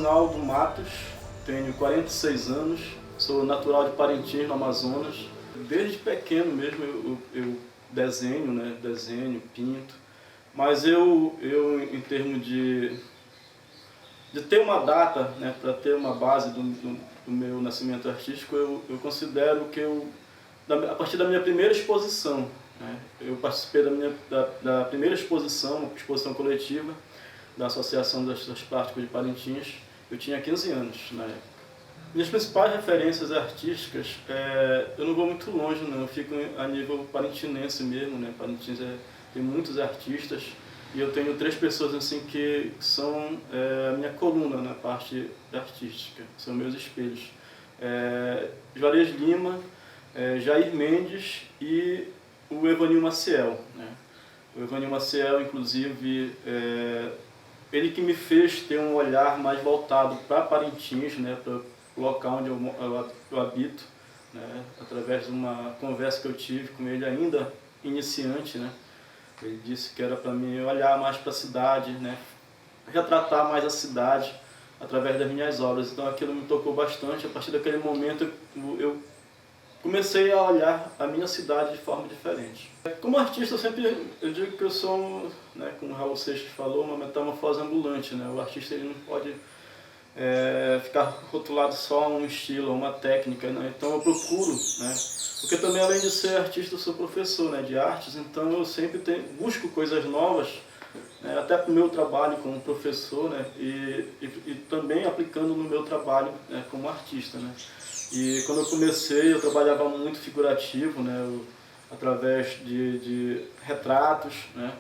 Rosinaldo Matos, tenho 46 anos, sou natural de Parintins, no Amazonas. Desde pequeno mesmo eu desenho, né? Desenho, pinto, mas eu em termos de ter uma data, né, para ter uma base do meu nascimento artístico, eu considero que a partir da minha primeira exposição, né, eu participei da primeira exposição coletiva da Associação das Artes Plásticas de Parintins. Eu tinha 15 anos na época. Minhas principais referências artísticas, eu não vou muito longe não, eu fico a nível parintinense mesmo, né? Parintins tem muitos artistas e eu tenho 3 pessoas assim que são a minha coluna na parte artística, são meus espelhos. Juarez Lima, Jair Mendes e o Evanil Maciel, né? O Evanil Maciel, inclusive, ele que me fez ter um olhar mais voltado para Parintins, né? Para o local onde eu habito, né, através de uma conversa que eu tive com ele ainda iniciante, né, ele disse que era para mim olhar mais para a cidade, né, retratar mais a cidade através das minhas obras. Então aquilo me tocou bastante. A partir daquele momento eu comecei a olhar a minha cidade de forma diferente. Como artista eu digo que eu sou, né, como o Raul Seixas falou, uma metamorfose ambulante, né. O artista ele não pode ficar rotulado só a um estilo, a uma técnica, né? Então eu procuro, né? Porque também além de ser artista eu sou professor, né, de artes, então eu sempre busco coisas novas, né, até para o meu trabalho como professor, né, e também aplicando no meu trabalho, né, como artista, né. E quando eu comecei eu trabalhava muito figurativo, né, através de retratos, né.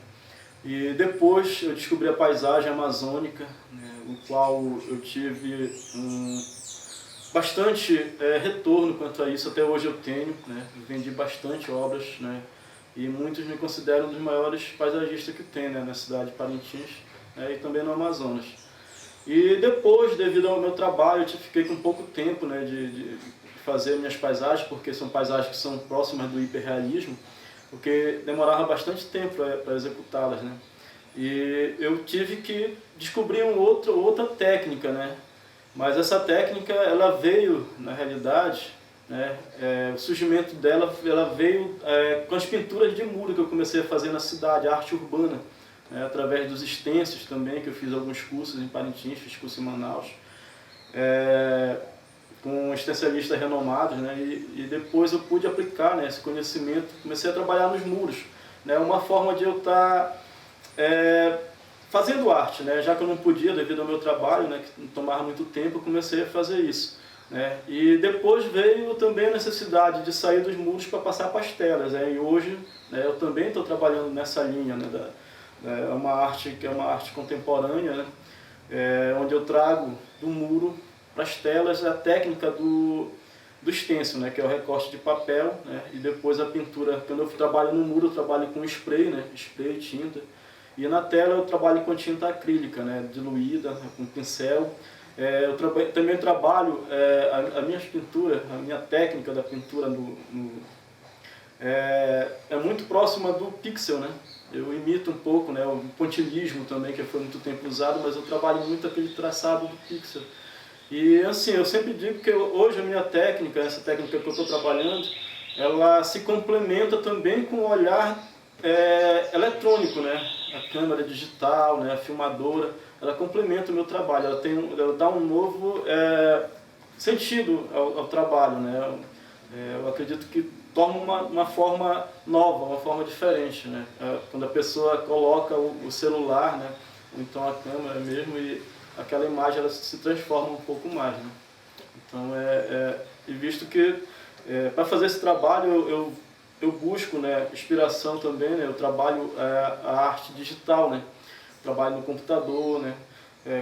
E depois eu descobri a paisagem amazônica, né, o qual eu tive bastante retorno quanto a isso. Até hoje eu tenho, né, vendi bastante obras, né, e muitos me consideram um dos maiores paisagistas que tem, né, na cidade de Parintins, né, e também no Amazonas. E depois, devido ao meu trabalho, eu fiquei com pouco tempo, né, de fazer minhas paisagens, porque são paisagens que são próximas do hiperrealismo, porque demorava bastante tempo para executá-las, né? E eu tive que descobrir outra técnica, né? Mas essa técnica, ela veio, na realidade, né, o surgimento dela, ela veio com as pinturas de muro que eu comecei a fazer na cidade, a arte urbana, né, através dos extensos também, que eu fiz alguns cursos em Parintins, fiz curso em Manaus, com extensionistas renomados, né, e depois eu pude aplicar, né, esse conhecimento, comecei a trabalhar nos muros, né, uma forma de eu estar fazendo arte, né, já que eu não podia devido ao meu trabalho, né, que tomava muito tempo, eu comecei a fazer isso, né, e depois veio também a necessidade de sair dos muros para passar para as telas, né, e hoje, né, eu também estou trabalhando nessa linha, né, é uma arte que é uma arte contemporânea, né, onde eu trago do muro para as telas a técnica do stencil, né, que é o recorte de papel, né, e depois a pintura. Quando eu trabalho no muro, eu trabalho com spray, né, spray, tinta, e na tela eu trabalho com tinta acrílica, né, diluída, com pincel. Eu também trabalho a minha pintura, a minha técnica da pintura é muito próxima do pixel, né. Eu imito um pouco, né, o pontilhismo também, que foi muito tempo usado, mas eu trabalho muito aquele traçado do pixel. E assim, eu sempre digo que hoje a minha técnica, essa técnica que eu estou trabalhando, ela se complementa também com o olhar eletrônico, né? A câmera digital, né? A filmadora, ela complementa o meu trabalho, ela dá um novo sentido ao trabalho, né? Eu acredito que torna uma forma nova, uma forma diferente, né? Quando a pessoa coloca o celular, né? Ou então a câmera mesmo, e aquela imagem ela se transforma um pouco mais, né? Então, e visto que para fazer esse trabalho eu busco, né, inspiração também, né? Eu trabalho a arte digital, né? Trabalho no computador, né?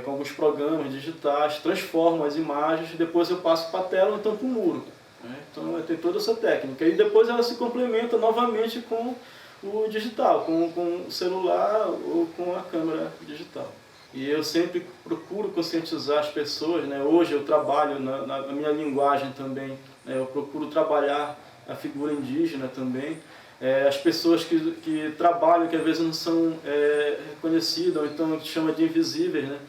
Com alguns programas digitais, transformo as imagens, depois eu passo para a tela ou então para o muro, né? Então tem toda essa técnica. E depois ela se complementa novamente com o digital, com o celular ou com a câmera digital. E eu sempre procuro conscientizar as pessoas, né? Hoje eu trabalho na minha linguagem também, né? Eu procuro trabalhar a figura indígena também. As pessoas que trabalham, que às vezes não são reconhecidas, ou então a gente chama de invisíveis, né?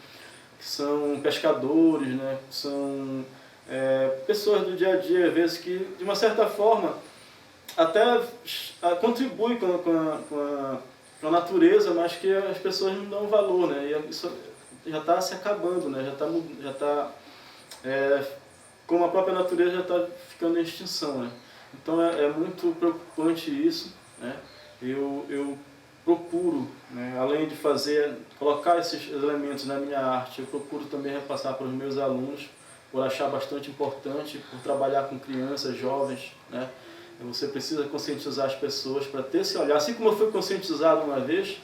que são pescadores, né, que são pessoas do dia a dia, às vezes que, de uma certa forma, até contribui com a natureza, mas que as pessoas não dão valor, né? E isso já está se acabando, né? Como a própria natureza já está ficando em extinção, né? Então é muito preocupante isso, né? Eu procuro, né, além de colocar esses elementos na minha arte, eu procuro também repassar para os meus alunos, por achar bastante importante, por trabalhar com crianças, jovens, né? Você precisa conscientizar as pessoas para ter esse olhar. Assim como eu fui conscientizado uma vez,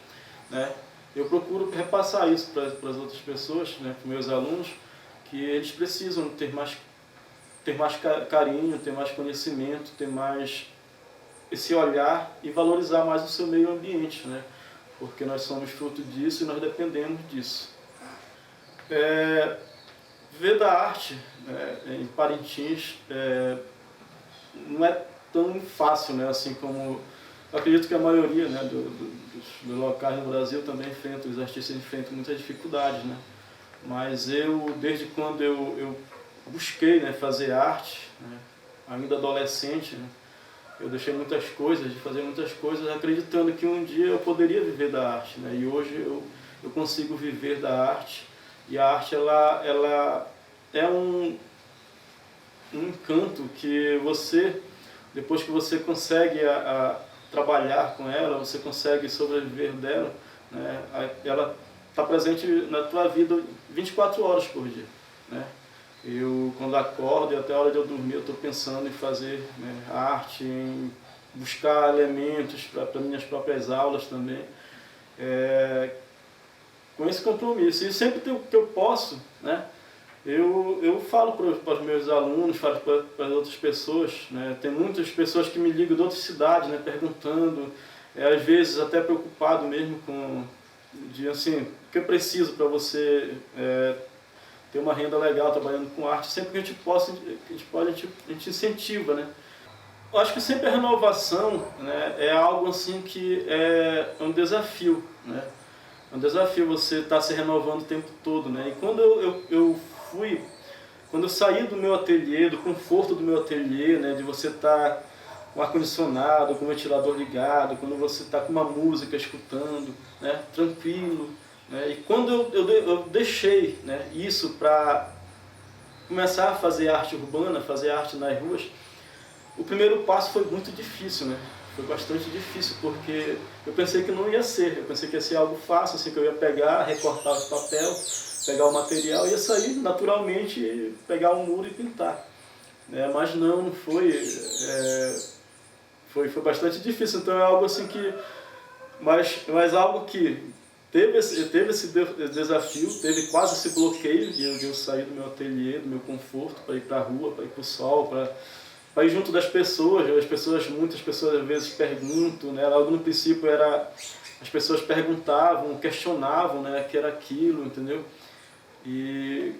né, eu procuro repassar isso para as outras pessoas, né, para os meus alunos, que eles precisam ter mais carinho, ter mais conhecimento, ter mais esse olhar e valorizar mais o seu meio ambiente, né? Porque nós somos fruto disso e nós dependemos disso. Viver da arte, né, em Parintins não é tão fácil, né? Assim como eu acredito que a maioria, né, dos locais no Brasil também os artistas enfrentam muitas dificuldades, né? Mas desde quando eu busquei, né, fazer arte, né, ainda adolescente, né, eu deixei muitas coisas, de fazer muitas coisas, acreditando que um dia eu poderia viver da arte, né? E hoje eu consigo viver da arte. E a arte, ela é um encanto que você, depois que você consegue trabalhar com ela, você consegue sobreviver dela, né? Ela está presente na tua vida 24 horas por dia, né? Eu, quando acordo e até a hora de eu dormir, eu estou pensando em fazer, né, arte, em buscar elementos para minhas próprias aulas também, com esse compromisso. E sempre que eu posso, né, eu falo para os meus alunos, falo para as outras pessoas, né? Tem muitas pessoas que me ligam de outras cidades, né, perguntando, às vezes até preocupado mesmo assim, o que eu preciso para você ter uma renda legal trabalhando com arte. Sempre que a gente pode, a gente incentiva, né? Eu acho que sempre a renovação, né, é algo assim que é um desafio, né? É um desafio você estar se renovando o tempo todo, né? E quando quando eu saí do meu ateliê, do conforto do meu ateliê, né, de você estar com ar-condicionado, com o ventilador ligado, quando você está com uma música escutando, né, tranquilo, né? E quando eu deixei, né, isso para começar a fazer arte urbana, fazer arte nas ruas, o primeiro passo foi muito difícil, né? Foi bastante difícil, porque eu pensei que não ia ser, eu pensei que ia ser algo fácil, assim, que eu ia pegar, recortar os papel, pegar o material, ia sair naturalmente, pegar um muro e pintar, né? Mas não foi, foi bastante difícil, então é algo assim que, mas algo que teve esse desafio, teve quase esse bloqueio de eu sair do meu ateliê, do meu conforto, para ir para a rua, para ir para o sol, para ir junto das pessoas. Muitas pessoas às vezes perguntam, né? Logo no princípio as pessoas perguntavam, questionavam, né, que era aquilo, entendeu? E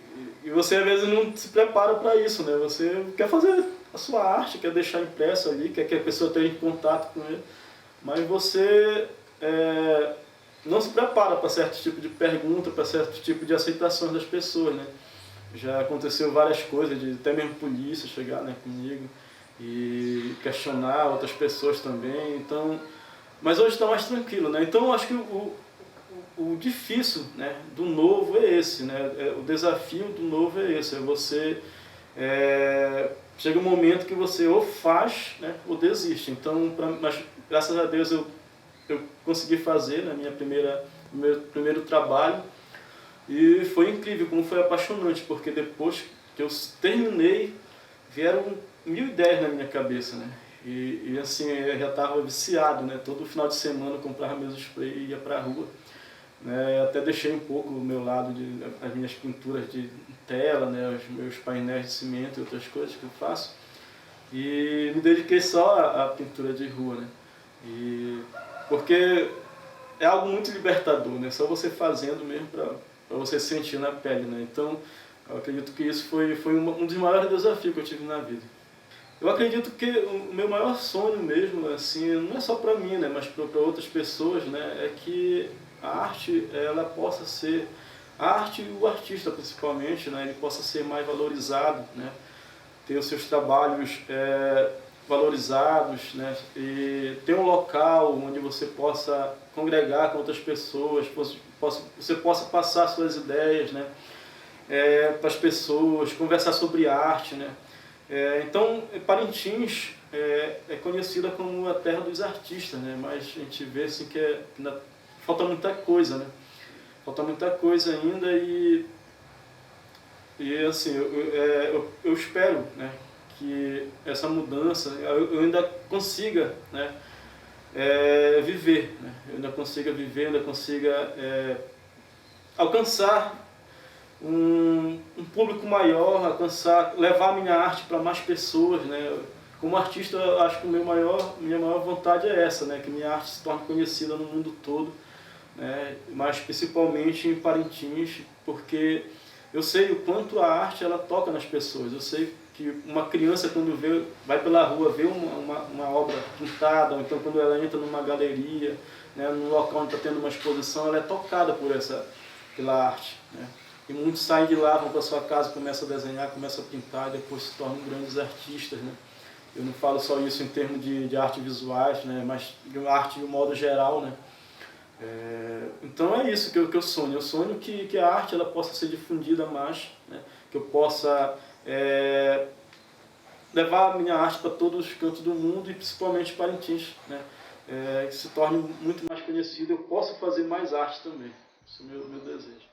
você às vezes não se prepara para isso, né? Você quer fazer a sua arte, quer deixar impresso ali, quer que a pessoa tenha contato com ele, mas você não se prepara para certo tipo de pergunta, para certo tipo de aceitações das pessoas, né? Já aconteceu várias coisas, de até mesmo polícia chegar, né, comigo e questionar outras pessoas também. Então, mas hoje está mais tranquilo, né? Então acho que o difícil, né, do novo é esse, né? O desafio do novo é esse, você chega um momento que você ou faz, né, ou desiste. Então, mas graças a Deus eu consegui fazer na meu primeiro trabalho, e foi incrível, como foi apaixonante, porque depois que eu terminei, vieram 1000 ideias na minha cabeça, né? E assim, eu já estava viciado, né? Todo final de semana eu comprava meus spray e ia para a rua, né? Até deixei um pouco o meu lado as minhas pinturas de tela, né? Os meus painéis de cimento e outras coisas que eu faço, e me dediquei só à pintura de rua, né? Porque é algo muito libertador, né? Só você fazendo mesmo para você sentir na pele, né? Então, eu acredito que isso foi um dos maiores desafios que eu tive na vida. Eu acredito que o meu maior sonho mesmo, assim, não é só para mim, né, mas para outras pessoas, né, é que a arte ela possa ser a arte e o artista principalmente, né, ele possa ser mais valorizado, né, ter os seus trabalhos valorizados, né, e ter um local onde você possa congregar com outras pessoas, você possa passar suas ideias, né, para as pessoas, conversar sobre arte, né. Então, Parintins é conhecida como a terra dos artistas, né, mas a gente vê assim, que ainda falta muita coisa, né. Falta muita coisa ainda e assim, eu espero, né, que essa mudança eu ainda consiga, né, viver, né, eu ainda consiga viver, ainda consiga alcançar um público maior, levar a minha arte para mais pessoas, né. Como artista, eu acho que minha maior vontade é essa, né, que minha arte se torne conhecida no mundo todo, né, mas principalmente em Parintins, porque eu sei o quanto a arte ela toca nas pessoas. Eu sei que uma criança, quando vai pela rua, vê uma obra pintada, ou então quando ela entra numa galeria, né, num local onde está tendo uma exposição, ela é tocada pela arte, né. E muitos saem de lá, vão para sua casa, começam a desenhar, começam a pintar, e depois se tornam grandes artistas, né. Eu não falo só isso em termos de artes visuais, né, mas de arte de um modo geral, né. Então é isso que eu sonho. Eu sonho que a arte ela possa ser difundida mais, né, que eu possa levar a minha arte para todos os cantos do mundo e principalmente Parintins, né, que se torne muito mais conhecido. Eu possa fazer mais arte também. Esse é o meu desejo.